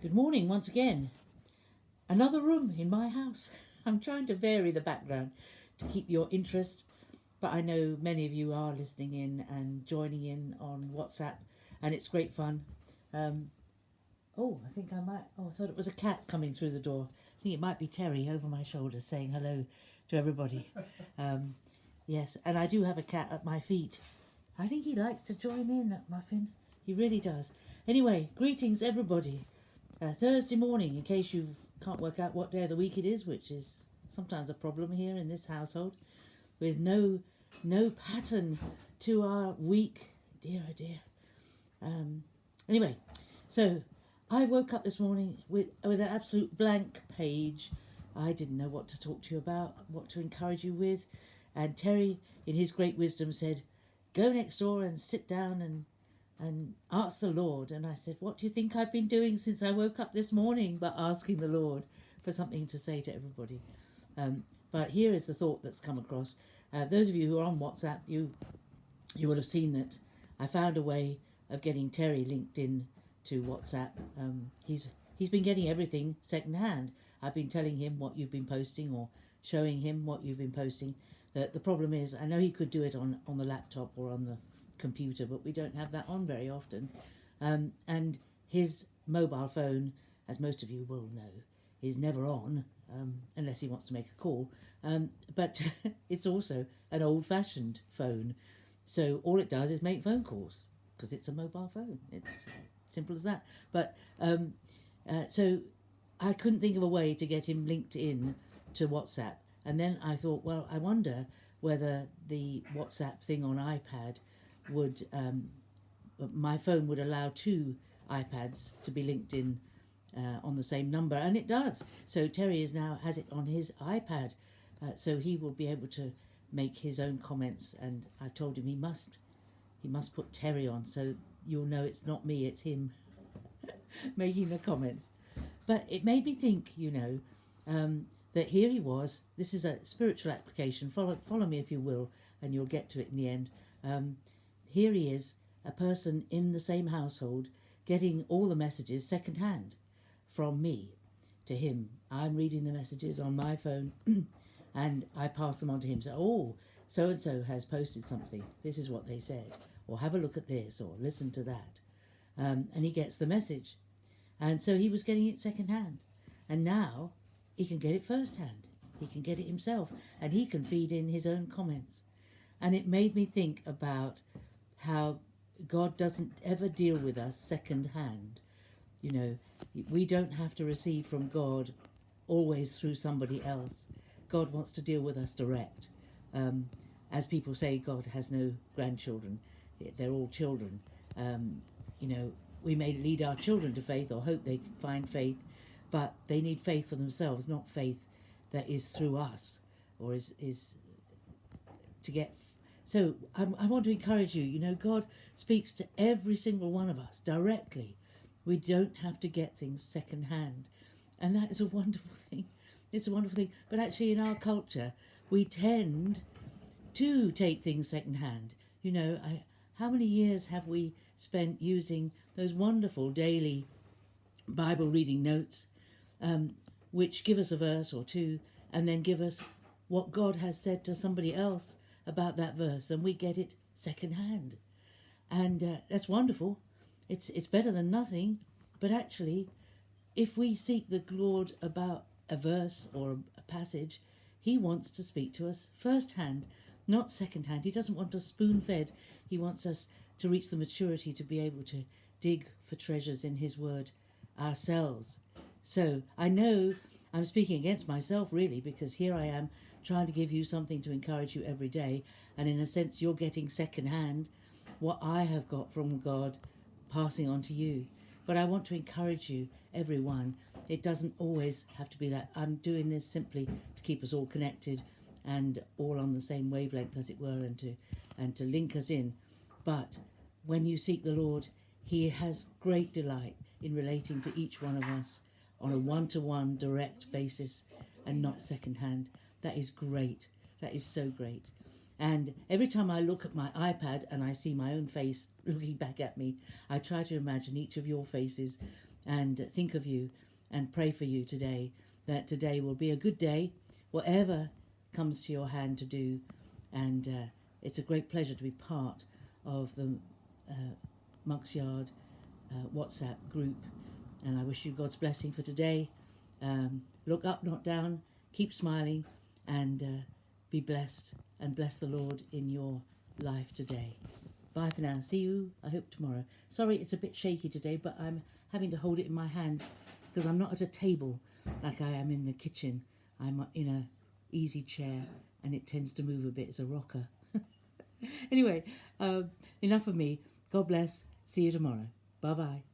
Good morning once again. Another room in my house. I'm trying to vary the background to keep your interest, but I know many of you are listening in and joining in on WhatsApp, and it's great fun. Um, I think I might. Oh, I thought it was a cat coming through the door. I think it might be Terry over my shoulder saying hello to everybody. Um, yes, and I do have a cat at my feet. I think he likes to join in, that Muffin. He really does. Anyway, greetings everybody. Thursday morning, in case you can't work out what day of the week it is, which is sometimes a problem here in this household, with no pattern to our week. Dear oh dear. Um, anyway, so I woke up this morning with an absolute blank page. I didn't know what to talk to you about, what to encourage you with, and Terry, in his great wisdom, said, "Go next door and sit down and ask the Lord." And I said, "What do you think I've been doing since I woke up this morning but asking the Lord for something to say to everybody?" But here is the thought that's come across. Those of you who are on WhatsApp, you will have seen that I found a way of getting Terry linked in to WhatsApp. He's been getting everything second hand. I've been telling him what you've been posting or showing him what you've been posting. The problem is, I know he could do it on the laptop or on the computer, but we don't have that on very often. And his mobile phone, as most of you will know, is never on unless he wants to make a call. But it's also an old-fashioned phone. So all it does is make phone calls because it's a mobile phone. It's simple as that. But so I couldn't think of a way to get him linked in to WhatsApp. And then I thought, well, I wonder whether the WhatsApp thing on iPad would, my phone would allow two iPads to be linked in on the same number, and it does. So Terry has it on his iPad, so he will be able to make his own comments. And I told him he must put Terry on, so you'll know it's not me, it's him making the comments. But it made me think, that here he was. This is a spiritual application. Follow me if you will, and you'll get to it in the end. Here he is, a person in the same household, getting all the messages second hand from me to him. I'm reading the messages on my phone and I pass them on to him. So and so has posted something. This is what they said. Or have a look at this, or listen to that. And he gets the message. And so he was getting it second hand. And now he can get it first hand. He can get it himself. And he can feed in his own comments. And it made me think about how God doesn't ever deal with us second hand. We don't have to receive from God always through somebody else. God wants to deal with us direct. As people say, God has no grandchildren. They're all children. We may lead our children to faith or hope they find faith, but they need faith for themselves, not faith that is through us or is to get. So I want to encourage you. God speaks to every single one of us directly. We don't have to get things second hand. And that is a wonderful thing. It's a wonderful thing. But actually in our culture, we tend to take things second hand. How many years have we spent using those wonderful daily Bible reading notes, which give us a verse or two and then give us what God has said to somebody else about that verse, and we get it second hand. And that's wonderful. It's better than nothing. But actually, if we seek the Lord about a verse or a passage, he wants to speak to us first hand, not second hand. He doesn't want us spoon fed. He wants us to reach the maturity to be able to dig for treasures in his word ourselves. So I know I'm speaking against myself really, because here I am trying to give you something to encourage you every day, and in a sense you're getting second hand what I have got from God passing on to you. But I want to encourage you, everyone. It doesn't always have to be that. I'm doing this simply to keep us all connected and all on the same wavelength, as it were, and to link us in. But when you seek the Lord, he has great delight in relating to each one of us on a one-to-one direct basis and not second hand. That is great. That is so great. And every time I look at my iPad and I see my own face looking back at me, I try to imagine each of your faces and think of you and pray for you today, that today will be a good day, whatever comes to your hand to do. And it's a great pleasure to be part of the Monk's Yard WhatsApp group. And I wish you God's blessing for today. Look up, not down, keep smiling, and be blessed, and bless the Lord in your life today. Bye for now. See you, I hope, tomorrow. Sorry, it's a bit shaky today, but I'm having to hold it in my hands because I'm not at a table like I am in the kitchen. I'm in a easy chair, and it tends to move a bit as a rocker. Anyway, enough of me. God bless. See you tomorrow. Bye-bye.